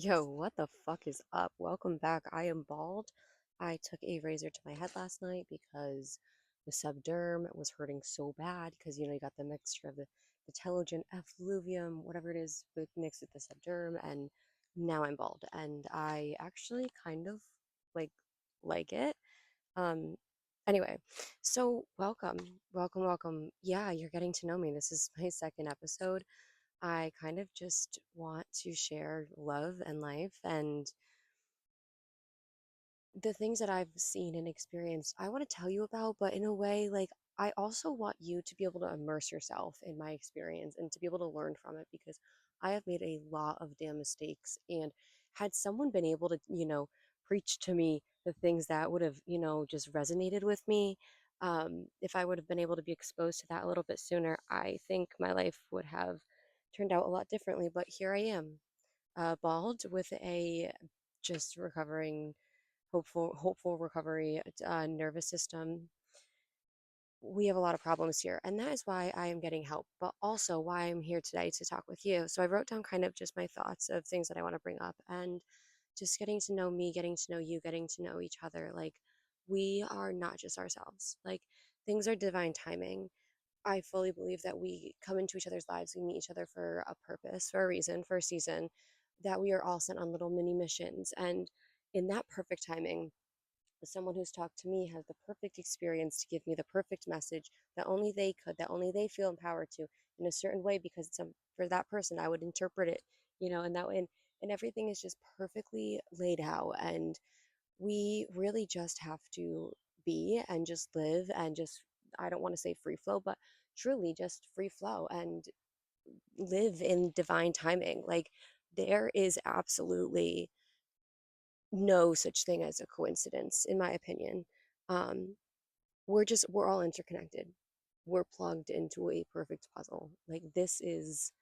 Yo, what the fuck is up? Welcome back. I am bald. I took a razor to my head last night because the subderm was hurting so bad because you got the mixture of the telogen effluvium, whatever it is, mixed with the subderm, and now I'm bald. And I actually kind of like like it. Um anyway, so welcome. Yeah, you're getting to know me. This is my second episode. I kind of just want to share love and life and the things that I've seen and experienced. I want to tell you about, but in a way, like, I also want you to be able to immerse yourself in my experience and to be able to learn from it because I have made a lot of damn mistakes. And had someone been able to, preach to me the things that would have, just resonated with me, if I would have been able to be exposed to that a little bit sooner, I think my life would have turned out a lot differently. But here I am, bald with a just recovering, hopeful recovery, nervous system. We have a lot of problems here, and that is why I am getting help, but also why I'm here today to talk with you. So I wrote down kind of just my thoughts of things that I want to bring up, and just getting to know me, getting to know you, getting to know each other. Like, we are not just ourselves. Like, things are divine timing. I fully believe that we come into each other's lives, we meet each other for a purpose, for a reason, for a season, that we are all sent on little mini missions. And in that perfect timing, someone who's talked to me has the perfect experience to give me the perfect message that only they could, that only they feel empowered to in a certain way because for that person, I would interpret it, in that way. And everything is just perfectly laid out. And we really just have to be and just live and just, I don't want to say free flow, but truly just free flow and live in divine timing. Like, there is absolutely no such thing as a coincidence, in my opinion. Um, we're all interconnected. We're plugged into a perfect puzzle. Like, this is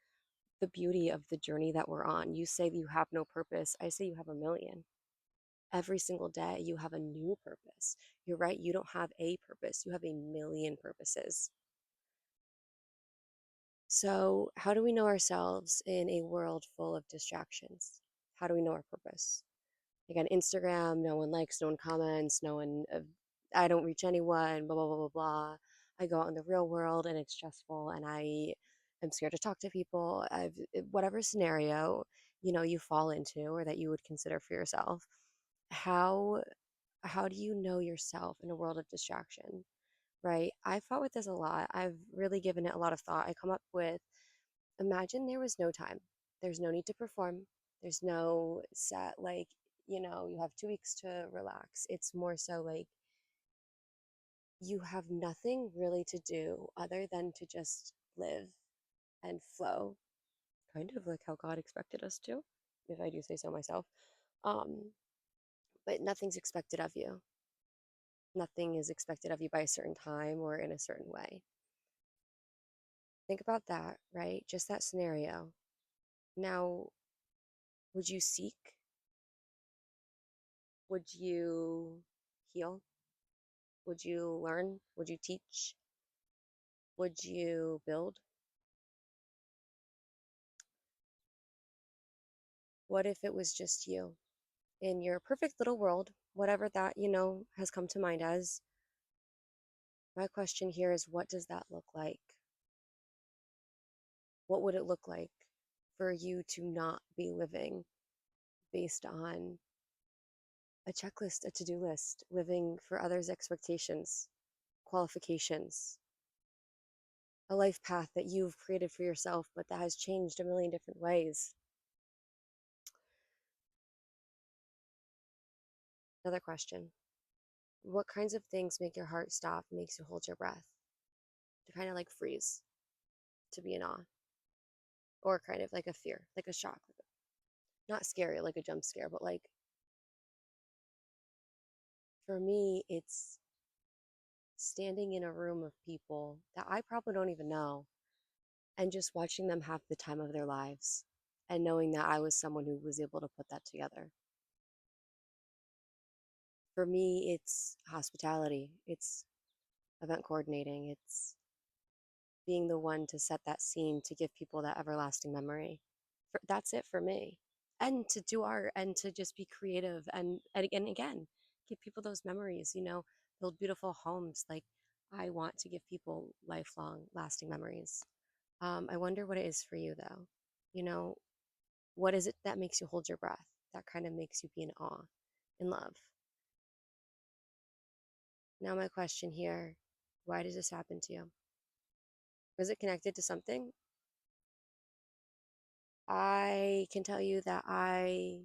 the beauty of the journey that we're on. You say you have no purpose. I say you have a million. Every single day, you have a new purpose. You're right. You don't have a purpose. You have a million purposes. So, how do we know ourselves in a world full of distractions? How do we know our purpose? Like on Instagram, no one likes, no one comments, no one, I don't reach anyone, blah, blah, blah, blah, blah. I go out in the real world and it's stressful and I am scared to talk to people. Whatever scenario, you fall into or that you would consider for yourself, how, how do you know yourself in a world of distraction, right? I've fought with this a lot. I've really given it a lot of thought. I come up with, imagine there was no time. There's no need to perform. There's no set, like, you have 2 weeks to relax. It's more so like you have nothing really to do other than to just live and flow, kind of like how God expected us to, if I do say so myself. Um, but nothing's expected of you. Nothing is expected of you by a certain time or in a certain way. Think about that, right? Just that scenario. Now, would you seek? Would you heal? Would you learn? Would you teach? Would you build? What if it was just you in your perfect little world, whatever that, has come to mind as? My question here is, what does that look like? What would it look like for you to not be living based on a checklist, a to do list, living for others' expectations, qualifications, a life path that you've created for yourself, but that has changed a million different ways? Another question. What kinds of things make your heart stop, makes you hold your breath, to kind of like freeze, to be in awe, or kind of like a fear, like a shock, not scary, like a jump scare, but like for me, it's standing in a room of people that I probably don't even know and just watching them have the time of their lives and knowing that I was someone who was able to put that together. For me, it's hospitality, it's event coordinating, it's being the one to set that scene to give people that everlasting memory. That's it for me. and to do art and to just be creative and again give people those memories, build beautiful homes. Like, I want to give people lifelong lasting memories. I wonder what it is for you though. you know what is it that makes you hold your breath, that kind of makes you be in awe, in love? Now my question here, why does this happen to you? Was it connected to something? I can tell you that I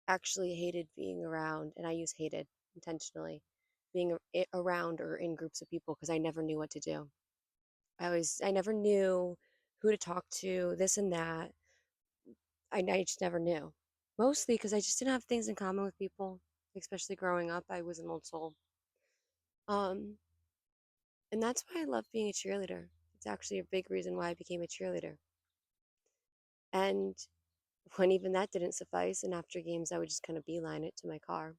actually hated being around, and I use hated intentionally, being around or in groups of people because I never knew what to do. I never knew who to talk to, this and that. I just never knew. Mostly because I just didn't have things in common with people, especially growing up. I was an old soul. Um, and that's why I love being a cheerleader. It's actually a big reason why I became a cheerleader. And when even that didn't suffice, and after games, I would just kind of beeline it to my car.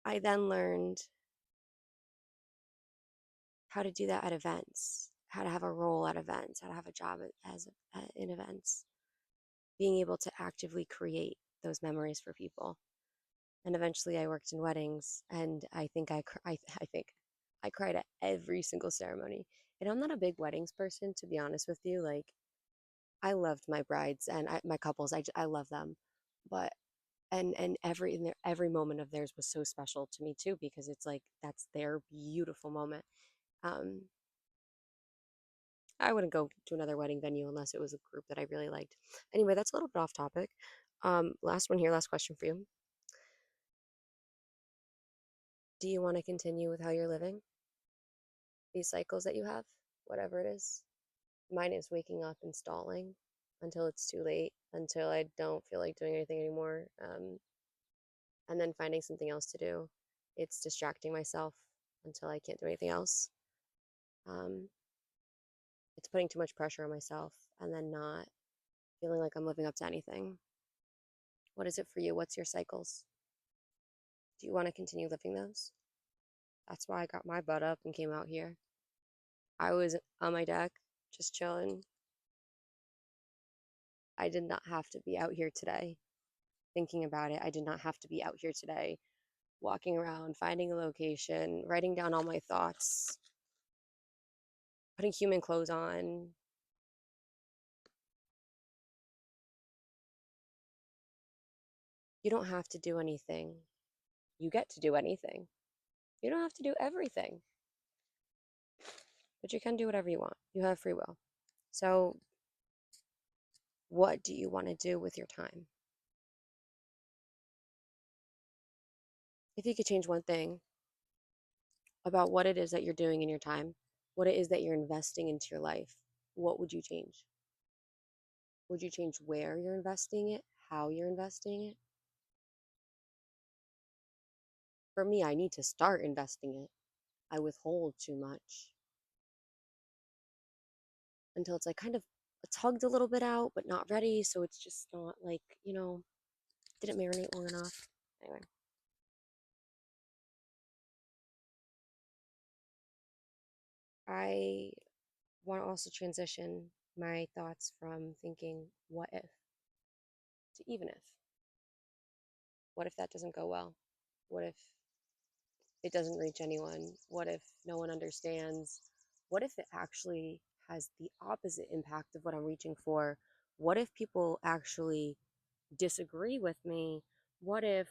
I then learned how to do that at events, how to have a role at events, how to have a job in events, being able to actively create those memories for people. And eventually, I worked in weddings, and I think I cried at every single ceremony. And I'm not a big weddings person, to be honest with you. Like, I loved my brides and my couples. I love them, but and every moment of theirs was so special to me too, because it's like that's their beautiful moment. Um, I wouldn't go to another wedding venue unless it was a group that I really liked. Anyway, that's a little bit off topic. Last one here, last question for you. Do you want to continue with how you're living? These cycles that you have, whatever it is. Mine is waking up and stalling until it's too late, until I don't feel like doing anything anymore, and then finding something else to do. It's distracting myself until I can't do anything else. Um, it's putting too much pressure on myself and then not feeling like I'm living up to anything. What is it for you? What's your cycles? Do you want to continue living those? That's why I got my butt up and came out here. I was on my deck, just chilling. I did not have to be out here today thinking about it. I did not have to be out here today walking around, finding a location, writing down all my thoughts, putting human clothes on. You don't have to do anything. You get to do anything. You don't have to do everything, but you can do whatever you want. You have free will. So, what do you want to do with your time? If you could change one thing about what it is that you're doing in your time, what it is that you're investing into your life, what would you change? Would you change where you're investing it, how you're investing it? For me, I need to start investing it. I withhold too much until it's like kind of tugged a little bit out, but not ready. So it's just not like, didn't marinate long enough. Anyway, I want to also transition my thoughts from thinking what if to even if. What if that doesn't go well? What if it doesn't reach anyone? What if no one understands? What if it actually has the opposite impact of what I'm reaching for? What if people actually disagree with me? What if?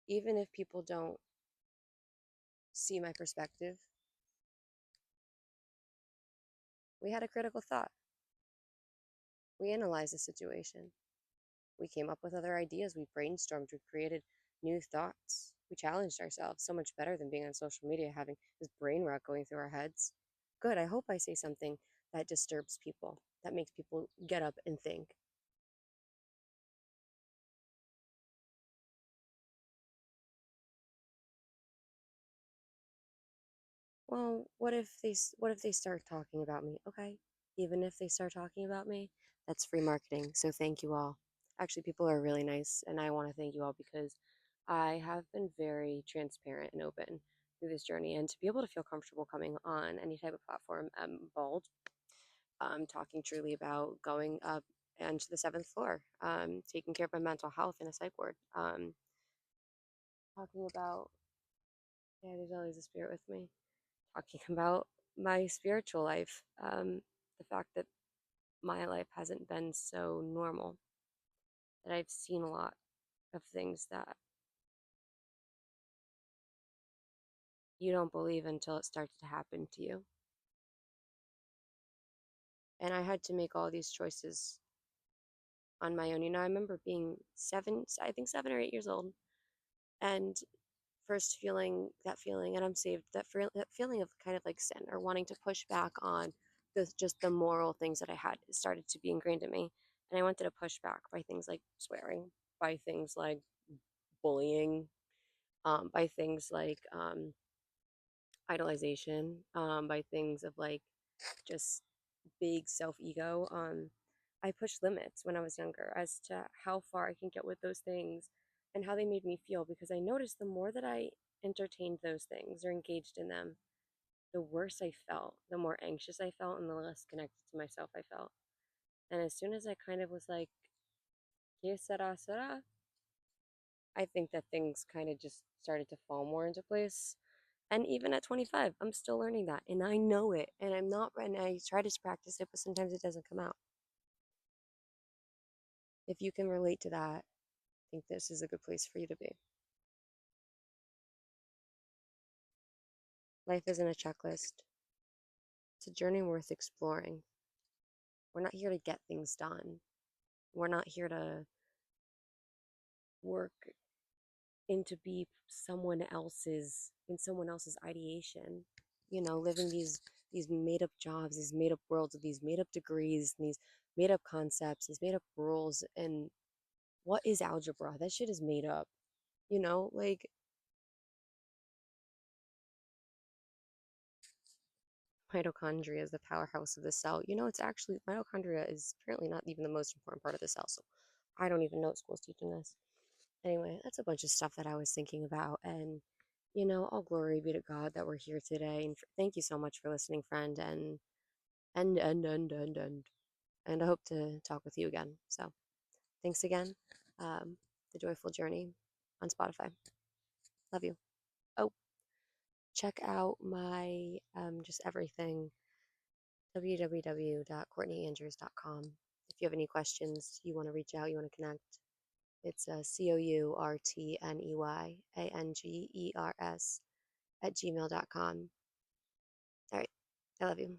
Even if people don't see my perspective, we had a critical thought. We analyzed the situation. We came up with other ideas. We brainstormed. We created new thoughts. We challenged ourselves so much better than being on social media, having this brain rot going through our heads. Good. I hope I say something that disturbs people, that makes people get up and think. Well, what if they start talking about me? Okay. Even if they start talking about me, that's free marketing. So thank you all. Actually, people are really nice, and I want to thank you all because I have been very transparent and open. through this journey and to be able to feel comfortable coming on any type of platform, bold, talking truly about going up and to the seventh floor, taking care of my mental health in a psych ward, talking about, yeah, there's always a spirit with me, talking about my spiritual life, the fact that my life hasn't been so normal, that I've seen a lot of things that you don't believe until it starts to happen to you. And I had to make all these choices on my own. I remember being I think 7 or 8 years old, and first feeling that feeling, and I'm saved, that feeling of kind of like sin or wanting to push back on just the moral things that I had started to be ingrained in me. And I wanted to push back by things like swearing, by things like bullying, by things like idolization, by things of like just big self ego. I pushed limits when I was younger as to how far I can get with those things and how they made me feel because I noticed the more that I entertained those things or engaged in them, the worse I felt, the more anxious I felt, and the less connected to myself I felt. And as soon as I kind of was like, que sera, sera, I think that things kind of just started to fall more into place. And even at 25, I'm still learning that. And I know it. And I'm not, and I try to practice it, but sometimes it doesn't come out. If you can relate to that, I think this is a good place for you to be. Life isn't a checklist, it's a journey worth exploring. We're not here to get things done, we're not here to work into be someone else's ideation, living these made up jobs, these made up worlds, these made up degrees, these made up concepts, these made up rules. And what is algebra? That shit is made up. Like mitochondria is the powerhouse of the cell. It's actually mitochondria is apparently not even the most important part of the cell. So I don't even know what school's teaching this. Anyway, that's a bunch of stuff that I was thinking about. And, all glory be to God that we're here today. And thank you so much for listening, friend. And I hope to talk with you again. So thanks again. The Joyful Journey on Spotify. Love you. Oh, check out my just everything, www.courtneyandrews.com. If you have any questions, you want to reach out, you want to connect, it's COURTNEYANGERS @gmail.com. All right. I love you.